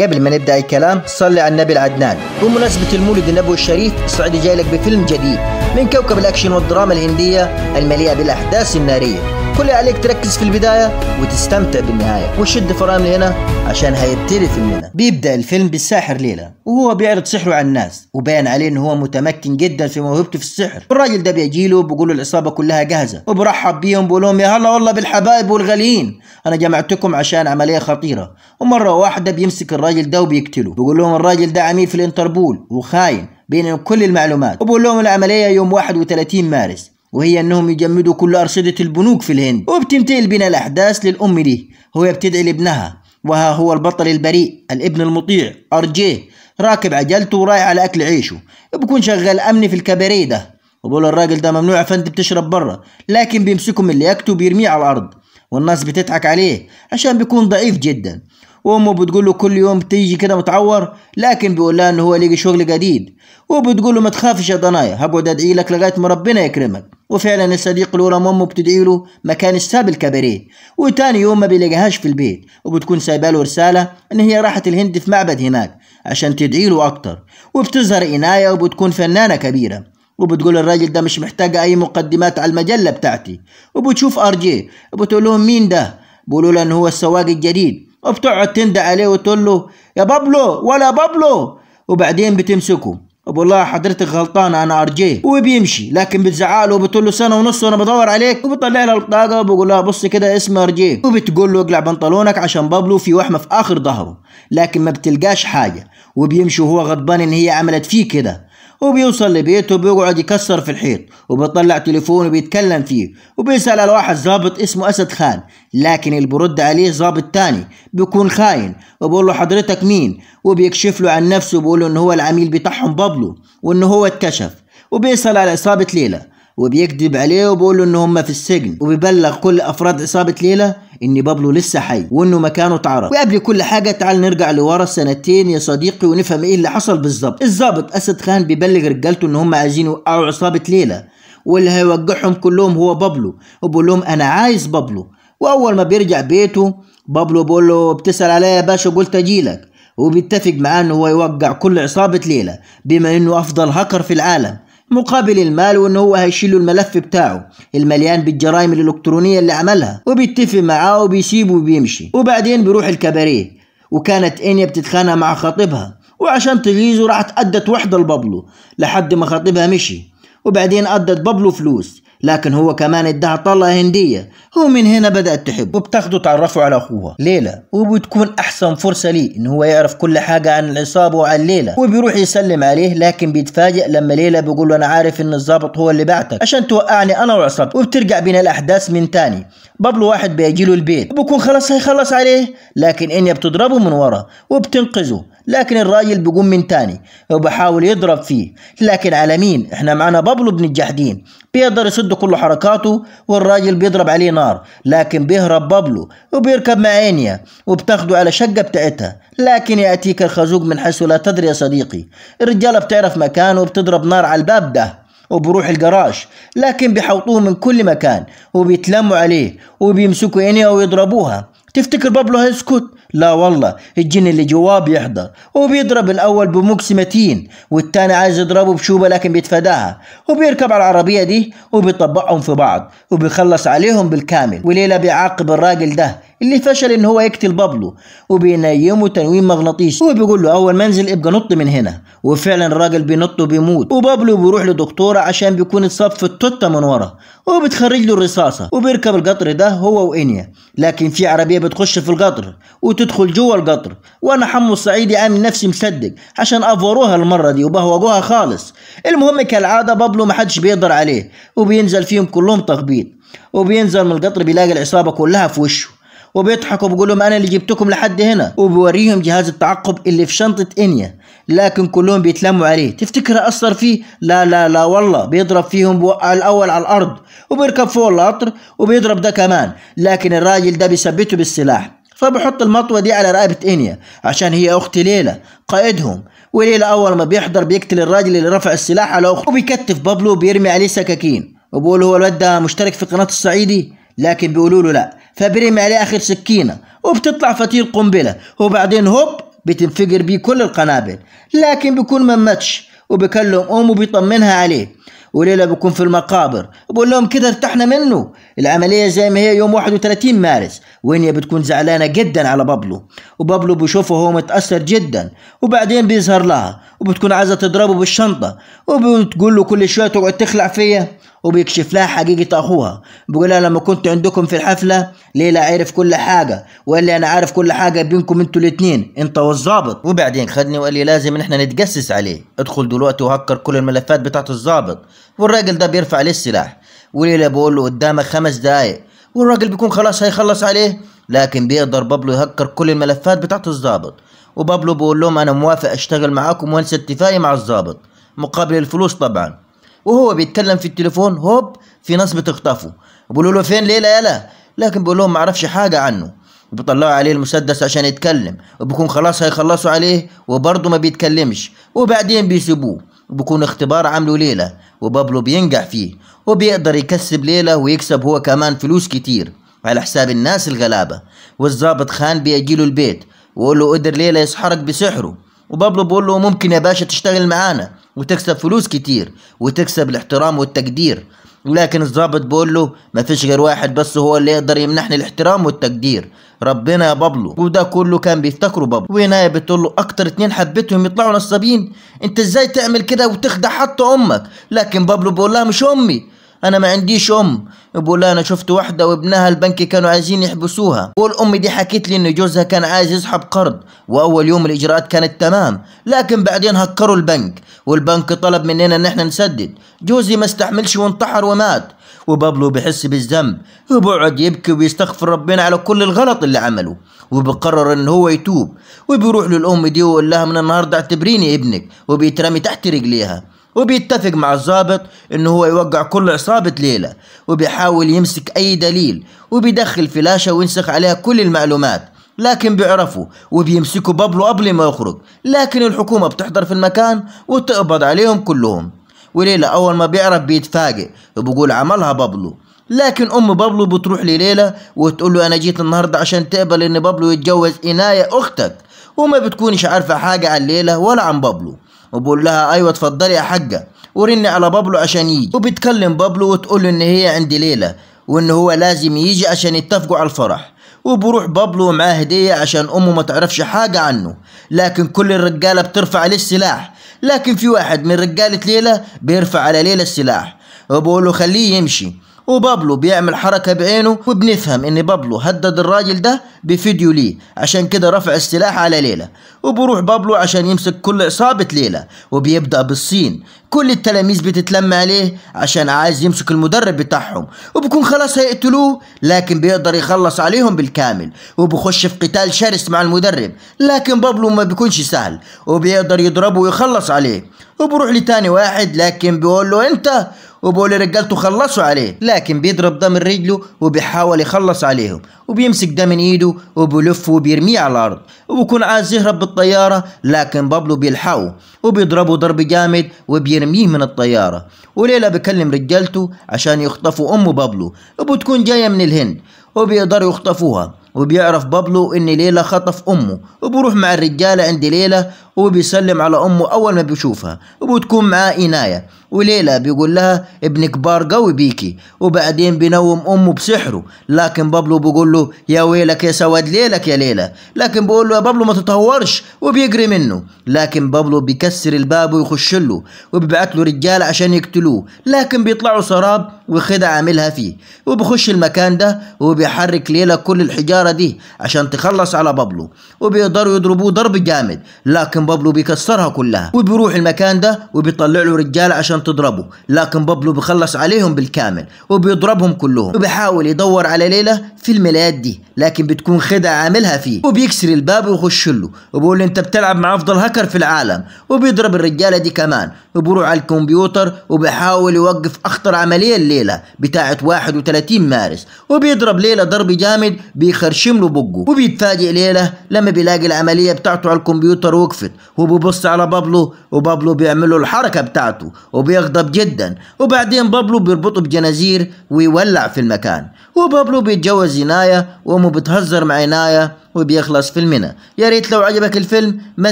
قبل ما نبدأ الكلام صلي على النبي العدنان. بمناسبة المولد النبوي الشريف السعودي جاي لك بفيلم جديد من كوكب الأكشن والدراما الهندية المليئة بالأحداث النارية. كل اللي عليك تركز في البداية وتستمتع بالنهاية وشد فرامل هنا عشان هيبتدي فيلمنا. بيبدأ الفيلم بالساحر ليلى وهو بيعرض سحره على الناس وباين عليه ان هو متمكن جدا في موهبته في السحر. الراجل ده بيجيله بيقول له العصابة كلها جاهزة وبرحب بيهم بيقول لهم يا هلا والله بالحبايب والغاليين، انا جمعتكم عشان عملية خطيرة. ومرة واحدة بيمسك الراجل ده وبيقتله. بيقول لهم الراجل ده عميل في الانتربول وخاين بينهم كل المعلومات. وبقول لهم العملية يوم 31 مارس وهي انهم يجمدوا كل ارصدة البنوك في الهند. وبتنتقل بنا الاحداث للام دي وهي بتدعي لابنها، وها هو البطل البريء الابن المطيع ارجيه راكب عجلته ورايح على اكل عيشه. وبكون شغال امني في الكباريه ده وبقول الراجل ده ممنوع يا فندم تشرب برا، لكن بيمسكه من اللي يكتب وبيرميه على الارض والناس بتضحك عليه عشان بيكون ضعيف جدا. وامه بتقول له كل يوم تيجي كده متعور، لكن بيقول لها انه هو لقي شغل جديد. وبتقول له ما تخافش يا ضنايا هقعد ادعي لك لغايه ما ربنا يكرمك. وفعلا الصديق الاولى امه بتدعي له مكان ساب الكباريه. وتاني يوم ما بيلاقيهاش في البيت وبتكون سايبه له رساله ان هي راحت الهند في معبد هناك عشان تدعي له اكتر. وبتظهر عنايه وبتكون فنانه كبيره وبتقول الراجل ده مش محتاج اي مقدمات على المجله بتاعتي. وبتشوف ارجي وبتقول لهم مين ده؟ بيقولوا له انه هو السواق الجديد. وبتقعد تندى عليه وتقول له يا بابلو ولا بابلو. وبعدين بتمسكه وبقول لها حضرتك غلطانه انا ارجيه. وبيمشي لكن بتزعله وبتقول له سنه ونص وانا بدور عليك. وبطلع لها البطاقه وبقول لها بص كده اسم ارجيه. وبتقول له اقلع بنطلونك عشان بابلو في وحمه في اخر ظهره، لكن ما بتلقاش حاجه. وبيمشي وهو غضبان ان هي عملت فيه كده. وبيوصل لبيته وبيقعد يكسر في الحيط وبيطلع تليفون وبيتكلم فيه وبيسأل على واحد ضابط اسمه أسد خان، لكن اللي برد عليه ضابط تاني بيكون خاين وبيقول له حضرتك مين؟ وبيكشف له عن نفسه وبيقول له إن هو العميل بتاعهم بابلو وإن هو اتكشف. وبيسأل على عصابة ليلى وبيكذب عليه وبيقول له إن هم في السجن. وبيبلغ كل أفراد عصابة ليلى إن بابلو لسه حي وإنه مكانه اتعرف. وقبل كل حاجة تعال نرجع لورا سنتين يا صديقي ونفهم إيه اللي حصل بالظبط. الضابط أسد خان بيبلغ رجالته إن هم عايزين يوقعوا عصابة ليلى واللي هيوقعهم كلهم هو بابلو. وبقول لهم أنا عايز بابلو. وأول ما بيرجع بيته بابلو بقول له بتسأل عليا يا باشا قلت أجيلك. وبيتفق معاه إنه هو يوقع كل عصابة ليلى بما إنه أفضل هاكر في العالم مقابل المال، وانه هو هيشيله الملف بتاعه المليان بالجرائم الالكترونيه اللي عملها. وبيتفق معاه وبيسيبه وبيمشي. وبعدين بيروح الكباريه وكانت انيا بتتخانق مع خطيبها وعشان تغيظه راحت ادت وحده لبابلو لحد ما خطيبها مشي. وبعدين ادت بابلو فلوس لكن هو كمان ادها طلقه هنديه. ومن هنا بدات تحب وبتاخده تعرفه على اخوها ليلى. وبتكون احسن فرصه ليه ان هو يعرف كل حاجه عن العصابه وعن ليلى. وبيروح يسلم عليه لكن بيتفاجئ لما ليلى بيقول له انا عارف ان الضابط هو اللي بعتك عشان توقعني انا وعصابتي. وبترجع بين الاحداث من تاني. بابلو واحد بيجيله البيت وبكون خلاص هيخلص عليه لكن انيا بتضربه من ورا وبتنقذه، لكن الراجل بيقوم من تاني وبحاول يضرب فيه. لكن على مين؟ احنا معنا بابلو بن الجحدين بيقدر يصد كل حركاته والراجل بيضرب عليه نار، لكن بيهرب بابلو وبيركب مع انيا وبتاخده على شقة بتاعتها. لكن يأتيك الخازوق من حيث لا تدري يا صديقي. الرجالة بتعرف مكانه وبتضرب نار على الباب ده وبروح الجراج، لكن بيحوطوه من كل مكان وبيتلموا عليه وبيمسكوا انيا ويضربوها. تفتكر بابلو هيسكت؟ لا والله الجن اللي جواه بيحضر وبيضرب الاول بمكس متين والتاني عايز يضربه بشوبه لكن بيتفاداها. وبيركب على العربيه دي وبيطبقهم في بعض وبيخلص عليهم بالكامل. وليلى بيعاقب الراجل ده اللي فشل ان هو يقتل بابلو وبينيمه تنويم مغناطيسي وبيقول له اول منزل ابقى نط من هنا. وفعلا الراجل بينط وبيموت. وبابلو بيروح لدكتوره عشان بيكون اتصاب في التوته من ورا وبتخرج له الرصاصه. وبيركب القطر ده هو وانيا، لكن في عربيه بتخش في القطر وتدخل جوه القطر. وانا حمو الصعيدي عامل نفسي مصدق عشان افوروها المره دي وبهوجوها خالص. المهم كالعاده بابلو محدش بيقدر عليه وبينزل فيهم كلهم تخبيط. وبينزل من القطر بيلاقي العصابه كلها في وشه وبيضحكوا وبيقول لهم انا اللي جبتكم لحد هنا. وبيوريهم جهاز التعقب اللي في شنطه انيا لكن كلهم بيتلموا عليه. تفتكر اثر فيه؟ لا لا لا والله بيضرب فيهم بوقع الاول على الارض وبيركب فوق القطر وبيضرب ده كمان، لكن الراجل ده بيثبته بالسلاح فبحط المطوه دي على رقبه انيا عشان هي اخت ليلى قائدهم. وليلى اول ما بيحضر بيقتل الراجل اللي رفع السلاح على اخته وبيكتف بابلو وبيرمي عليه سكاكين وبيقول هو الواد ده مشترك في قناه الصعيدي، لكن بيقولوا له لا فبيرمي عليه اخر سكينه وبتطلع فتيل قنبله وبعدين هوب بتنفجر بيه كل القنابل، لكن بيكون ما ماتش وبيكلم أمه بيطمنها عليه. وليلى بيكون في المقابر بقول لهم كده ارتحنا منه، العملية زي ما هي يوم 31 مارس. وينيا بتكون زعلانة جدا على بابلو، وبابلو بيشوفه هو متأثر جدا، وبعدين بيظهر لها وبتكون عايزة تضربه بالشنطة، وبتقول له كل شوية تقعد تخلع فيا، وبيكشف لها حقيقة أخوها. بيقول لها لما كنت عندكم في الحفلة ليلى عرف كل حاجة وقال لي أنا عارف كل حاجة بينكم انتوا الاتنين انت والظابط. وبعدين خدني وقال لي لازم ان احنا نتجسس عليه، ادخل دلوقتي وهكر كل الملفات بتاعت الظابط. والراجل ده بيرفع عليه السلاح، وليلى بقول له قدامك 5 دقايق، والراجل بيكون خلاص هيخلص عليه، لكن بيقدر بابلو يهكر كل الملفات بتاعت الظابط. وبابلو بقول لهم انا موافق اشتغل معاكم وانسى اتفاقي مع الظابط مقابل الفلوس طبعا. وهو بيتكلم في التليفون هوب في ناس بتخطفه، بيقولوا له فين ليلى يلا، لكن بيقول لهم ما عرفش حاجه عنه. وبيطلعوا عليه المسدس عشان يتكلم، وبكون خلاص هيخلصوا عليه وبرضه ما بيتكلمش، وبعدين بيسيبوه. وبكون اختبار عامله ليلى وبابلو بينجح فيه، وبيقدر يكسب ليلى ويكسب هو كمان فلوس كتير على حساب الناس الغلابه. والظابط خان بيجيله البيت ويقول له قدر ليلى يسحرك بسحره. وبابلو بيقول له ممكن يا باشا تشتغل معانا وتكسب فلوس كتير وتكسب الاحترام والتقدير، ولكن الضابط بيقول له ما فيش غير واحد بس هو اللي يقدر يمنحني الاحترام والتقدير، ربنا يا بابلو. وده كله كان بيفتكره بابلو. وهنا بتقول له اكتر 2 حبيتهم يطلعوا نصابين، انت ازاي تعمل كده وتخدع حتى امك؟ لكن بابلو بيقول لها مش امي، انا ما عنديش ام. بقول لها انا شفت واحده وابنها البنك كانوا عايزين يحبسوها، والام دي حكيت لي ان جوزها كان عايز يسحب قرض، واول يوم الاجراءات كانت تمام، لكن بعدين هكروا البنك، والبنك طلب مننا ان احنا نسدد، جوزي ما استحملش وانتحر ومات. وبابلو بيحس بالذنب وبيقعد يبكي وبيستغفر ربنا على كل الغلط اللي عمله، وبيقرر ان هو يتوب. وبيروح للام دي ويقول لها من النهارده اعتبريني ابنك، وبيترمي تحت رجليها. وبيتفق مع الضابط انه هو يوقع كل عصابة ليلى، وبيحاول يمسك اي دليل، وبيدخل فلاشة وينسخ عليها كل المعلومات، لكن بيعرفوا وبيمسكوا بابلو قبل ما يخرج، لكن الحكومة بتحضر في المكان وتقبض عليهم كلهم. وليلى اول ما بيعرف بيتفاجئ وبيقول عملها بابلو. لكن ام بابلو بتروح لليلى وتقول له انا جيت النهارده عشان تقبل ان بابلو يتجوز إناية اختك، وما بتكونش عارفة حاجة عن ليلى ولا عن بابلو. وبقول لها ايوه اتفضلي يا حاجه ورني على بابلو عشان يجي. وبتكلم بابلو وتقول له ان هي عند ليلى وان هو لازم يجي عشان يتفقوا على الفرح. وبروح بابلو معاه هديه عشان امه ما تعرفش حاجه عنه، لكن كل الرجاله بترفع عليه السلاح، لكن في واحد من رجاله ليلى بيرفع على ليلى السلاح وبقول له خليه يمشي. وبابلو بيعمل حركة بعينه، وبنفهم ان بابلو هدد الراجل ده بفيديو ليه، عشان كده رفع السلاح على ليلى. وبروح بابلو عشان يمسك كل عصابة ليلى، وبيبدأ بالصين. كل التلاميذ بتتلم عليه عشان عايز يمسك المدرب بتاعهم، وبكون خلاص هيقتلوه، لكن بيقدر يخلص عليهم بالكامل، وبخش في قتال شرس مع المدرب، لكن بابلو ما بيكونش سهل وبيقدر يضربه ويخلص عليه. وبروح لتاني واحد لكن بيقول له انت، وبقول رجالته خلصوا عليه، لكن بيضرب ده من رجله وبيحاول يخلص عليهم، وبيمسك ده من ايده وبيلفه وبيرميه على الارض، وبكون عايز يهرب بالطياره، لكن بابلو بيلحقه وبيضربه ضرب جامد وبيرميه من الطياره. وليلى بيكلم رجالته عشان يخطفوا ام بابلو، وبتكون جايه من الهند وبيقدروا يخطفوها. وبيعرف بابلو ان ليلى خطف امه، وبروح مع الرجاله عند ليلى وبيسلم على امه اول ما بيشوفها، وبتكون معاه إناية. وليلى بيقول لها ابن كبار قوي بيكي، وبعدين بينوم امه بسحره، لكن بابلو بيقول له يا ويلك يا سواد ليلك يا ليلى، لكن بيقول له يا بابلو ما تتهورش وبيجري منه. لكن بابلو بيكسر الباب ويخش له وبيبعت له رجاله عشان يقتلوه، لكن بيطلعوا سراب وخدع عاملها فيه، وبيخش المكان ده وبيحرك ليلى كل الحجاره دي عشان تخلص على بابلو، وبيقدروا يضربوه ضرب جامد، لكن بابلو بيكسرها كلها. وبيروح المكان ده وبيطلع له رجاله عشان تضربه، لكن بابلو بيخلص عليهم بالكامل وبيضربهم كلهم، وبيحاول يدور على ليلى في الملايات دي، لكن بتكون خدع عاملها فيه، وبيكسر الباب ويخش له وبيقول له انت بتلعب مع افضل هاكر في العالم، وبيضرب الرجاله دي كمان. وبيروح على الكمبيوتر وبيحاول يوقف اخطر عمليه الليله بتاعه 31 مارس، وبيضرب ليلى ضرب جامد بيخرشم له بقه. وبيتفاجئ ليلى لما بيلاقي العمليه بتاعته على الكمبيوتر وقفت، بيسكت وبيبص على بابلو، وبابلو بيعمله الحركة بتاعته وبيغضب جدا، وبعدين بابلو بيربطه بجنازير ويولع في المكان، وبابلو بيتجوز عناية وامه بتهزر مع عناية وبيخلص فيلمنا. يا ريت لو عجبك الفيلم ما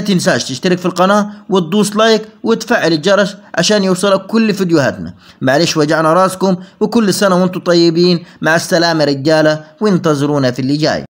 تنساش تشترك في القناة وتدوس لايك وتفعل الجرس عشان يوصلك كل فيديوهاتنا. معلش وجعنا راسكم، وكل سنة وانتم طيبين. مع السلامة رجالة، وانتظرونا في اللي جاي.